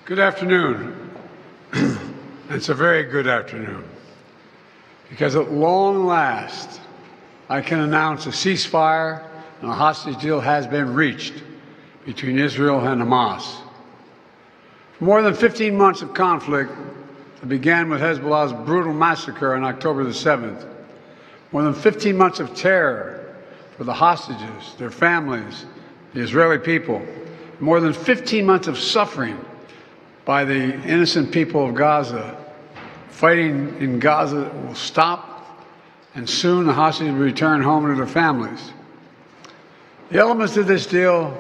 Good afternoon. It's a very good afternoon because at long last I can announce a ceasefire and a hostage deal has been reached between Israel and Hamas. For more than 15 months of conflict that began with Hezbollah's brutal massacre on October the 7th, more than 15 months of terror for the hostages, their families, the Israeli people, more than 15 months of suffering by the innocent people of Gaza. Fighting in Gaza will stop, and soon the hostages will return home to their families. The elements of this deal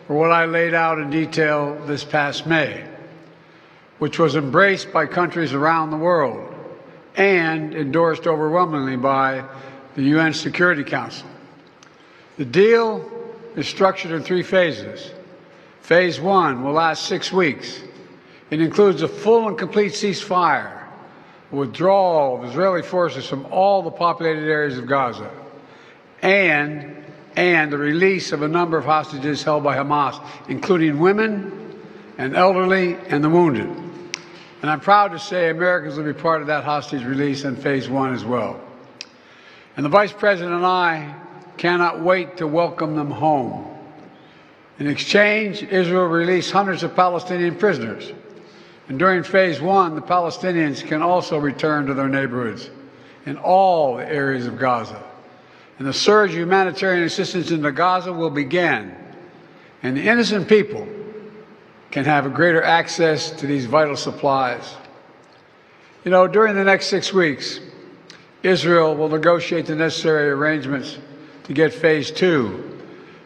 were what I laid out in detail this past May, which was embraced by countries around the world and endorsed overwhelmingly by the UN Security Council. The deal is structured in 3 phases. Phase 1 will last 6 weeks. It includes a full and complete ceasefire, a withdrawal of Israeli forces from all the populated areas of Gaza, and the release of a number of hostages held by Hamas, including women and elderly and the wounded. And I'm proud to say Americans will be part of that hostage release in Phase 1 as well. And the Vice President and I cannot wait to welcome them home. In exchange, Israel released hundreds of Palestinian prisoners. And during Phase 1, the Palestinians can also return to their neighborhoods in all the areas of Gaza. And the surge of humanitarian assistance into Gaza will begin. And the innocent people can have a greater access to these vital supplies. You know, during the next 6 weeks, Israel will negotiate the necessary arrangements to get Phase 2,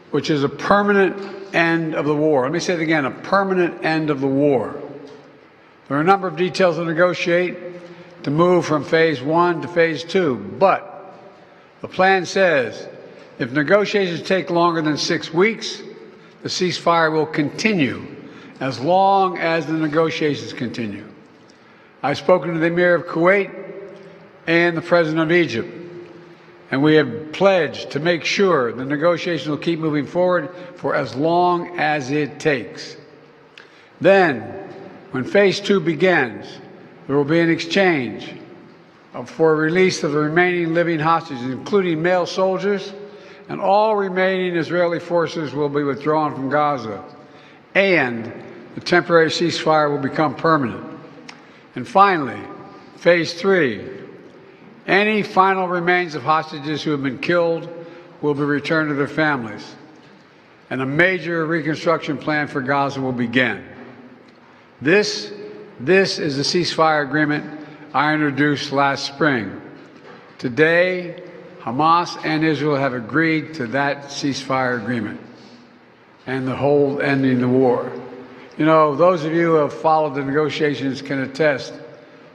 which is a permanent end of the war. Let me say it again, a permanent end of the war. There are a number of details to negotiate to move from Phase 1 to Phase 2, but the plan says if negotiations take longer than 6 weeks, the ceasefire will continue as long as the negotiations continue. I've spoken to the Emir of Kuwait and the President of Egypt, and we have pledged to make sure the negotiations will keep moving forward for as long as it takes. Then, when Phase 2 begins, there will be an exchange for release of the remaining living hostages, including male soldiers, and all remaining Israeli forces will be withdrawn from Gaza, and the temporary ceasefire will become permanent. And finally, Phase 3, any final remains of hostages who have been killed will be returned to their families, and a major reconstruction plan for Gaza will begin. This is the ceasefire agreement I introduced last spring. Today, Hamas and Israel have agreed to that ceasefire agreement and the whole ending the war. You know, those of you who have followed the negotiations can attest,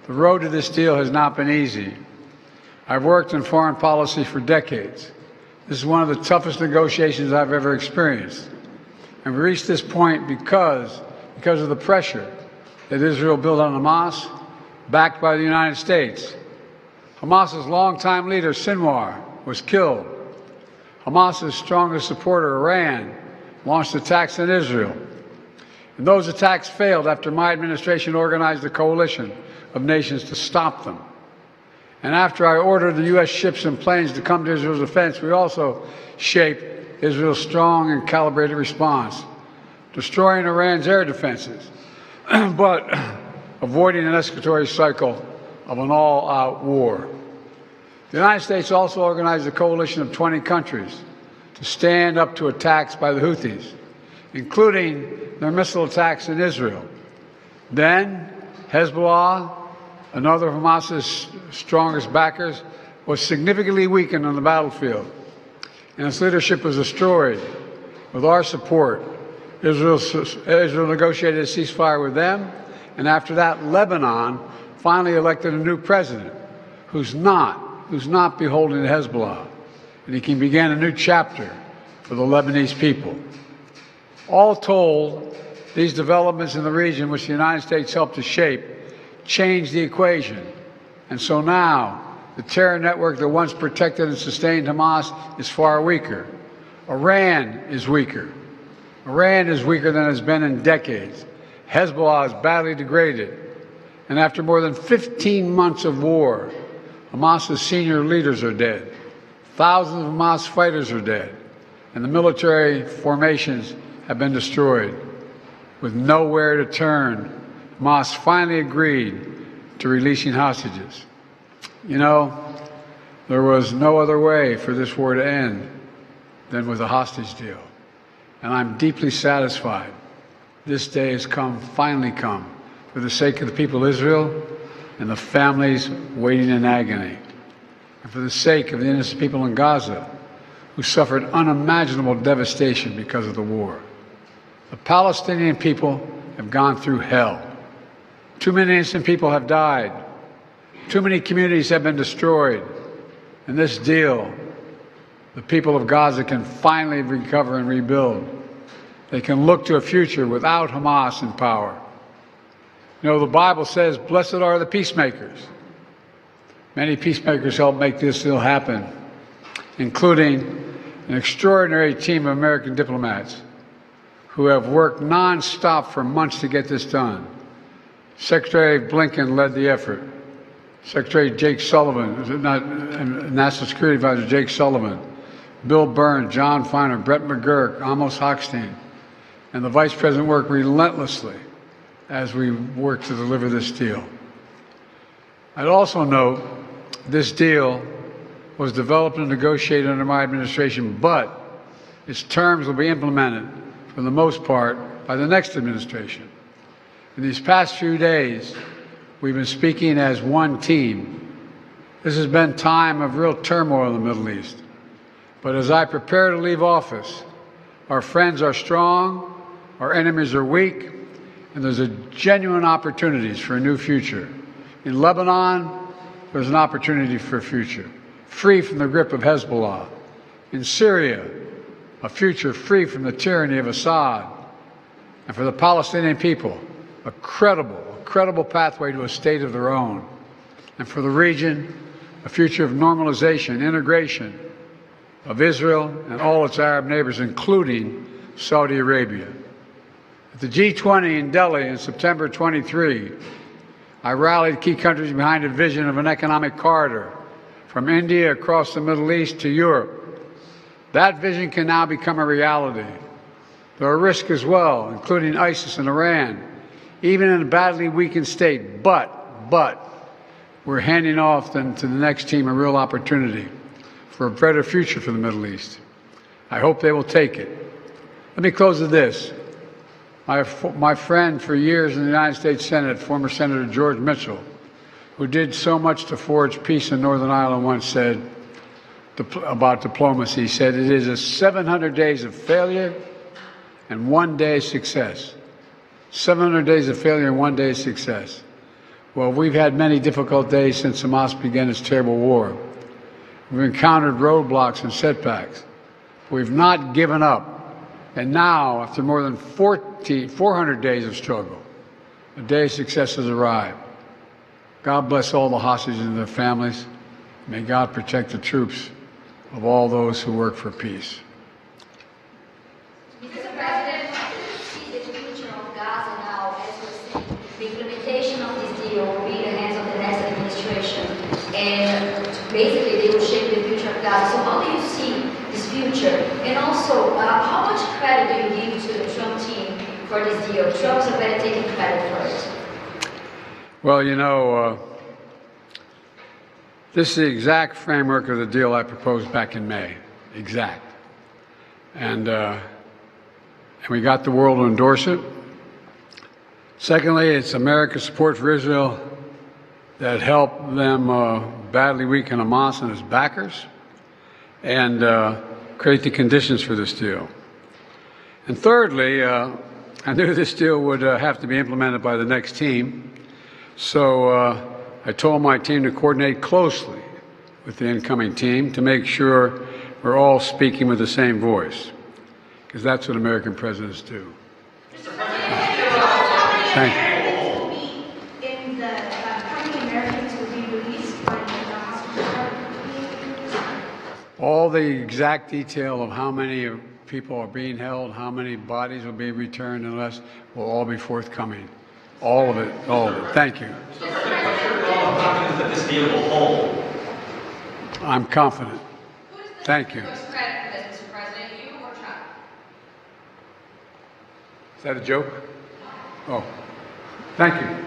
the road to this deal has not been easy. I've worked in foreign policy for decades. This is one of the toughest negotiations I've ever experienced. And we reached this point because of the pressure that Israel built on Hamas, backed by the United States. Hamas's longtime leader, Sinwar, was killed. Hamas's strongest supporter, Iran, launched attacks on Israel. And those attacks failed after my administration organized a coalition of nations to stop them. And after I ordered the U.S. ships and planes to come to Israel's defense, we also shaped Israel's strong and calibrated response, destroying Iran's air defenses, but avoiding an escalatory cycle of an all-out war. The United States also organized a coalition of 20 countries to stand up to attacks by the Houthis, including their missile attacks in Israel. Then, Hezbollah, another of Hamas's strongest backers, was significantly weakened on the battlefield, and its leadership was destroyed. With our support, Israel negotiated a ceasefire with them, and after that, Lebanon finally elected a new president who's not beholden to Hezbollah, and he can begin a new chapter for the Lebanese people. All told, these developments in the region, which the United States helped to shape, changed the equation. And so now, the terror network that once protected and sustained Hamas is far weaker. Iran is weaker. Iran is weaker than it's been in decades. Hezbollah is badly degraded, and after more than 15 months of war, Hamas's senior leaders are dead. Thousands of Hamas fighters are dead, and the military formations have been destroyed. With nowhere to turn, Hamas finally agreed to releasing hostages. You know, there was no other way for this war to end than with a hostage deal. And I'm deeply satisfied this day has finally come, for the sake of the people of Israel and the families waiting in agony, and for the sake of the innocent people in Gaza who suffered unimaginable devastation because of the war. The Palestinian people have gone through hell. Too many innocent people have died. Too many communities have been destroyed. In this deal, the people of Gaza can finally recover and rebuild. They can look to a future without Hamas in power. You know, the Bible says, "Blessed are the peacemakers." Many peacemakers helped make this deal happen, including an extraordinary team of American diplomats who have worked nonstop for months to get this done. Secretary Blinken led the effort. Secretary Jake Sullivan, National Security Advisor Jake Sullivan, Bill Burns, John Feiner, Brett McGurk, Amos Hochstein, and the Vice President worked relentlessly as we work to deliver this deal. I'd also note this deal was developed and negotiated under my administration, but its terms will be implemented, for the most part, by the next administration. In these past few days, we've been speaking as one team. This has been time of real turmoil in the Middle East. But as I prepare to leave office, our friends are strong, our enemies are weak, and there's a genuine opportunities for a new future. In Lebanon, there's an opportunity for a future, free from the grip of Hezbollah. In Syria, a future free from the tyranny of Assad. And for the Palestinian people, a credible pathway to a state of their own. And for the region, a future of normalization, integration of Israel and all its Arab neighbors, including Saudi Arabia. At the G20 in Delhi in September 23, I rallied key countries behind a vision of an economic corridor from India across the Middle East to Europe. That vision can now become a reality. There are risks as well, including ISIS and Iran, even in a badly weakened state, but we're handing off then to the next team a real opportunity for a better future for the Middle East. I hope they will take it. Let me close with this. My friend for years in the United States Senate, former Senator George Mitchell, who did so much to forge peace in Northern Ireland, once said about diplomacy, he said, "It is a 700 days of failure and 1 day success." 700 days of failure and 1 day of success. Well, we've had many difficult days since Hamas began its terrible war. We've encountered roadblocks and setbacks. We've not given up. And now, after more than 400 days of struggle, a day of success has arrived. God bless all the hostages and their families. May God protect the troops of all those who work for peace. Mr. President, how do you see the future of Gaza now as we're seeing the implementation of this deal will be in the hands of the next administration, and basically they will shape the future of Gaza. So how do you see this future? And also, how much credit do you give to the Trump team for this deal? Trump's already taking credit for it. Well, you know, this is the exact framework of the deal I proposed back in May. Exact. And we got the world to endorse it. Secondly, it's America's support for Israel that helped them badly weaken Hamas and its backers and create the conditions for this deal. And thirdly, I knew this deal would have to be implemented by the next team, so I told my team to coordinate closely with the incoming team to make sure we're all speaking with the same voice, because that's what American presidents do. Thank you. All the exact detail of how many people are being held, how many bodies will be returned and less will all be forthcoming. All of it, all of it. Thank you. Mr. President, what's your level of confidence that this deal will hold? I'm confident. Thank you. Most credit for this, Mr. President, you or Trump? Is that a joke? Oh, thank you.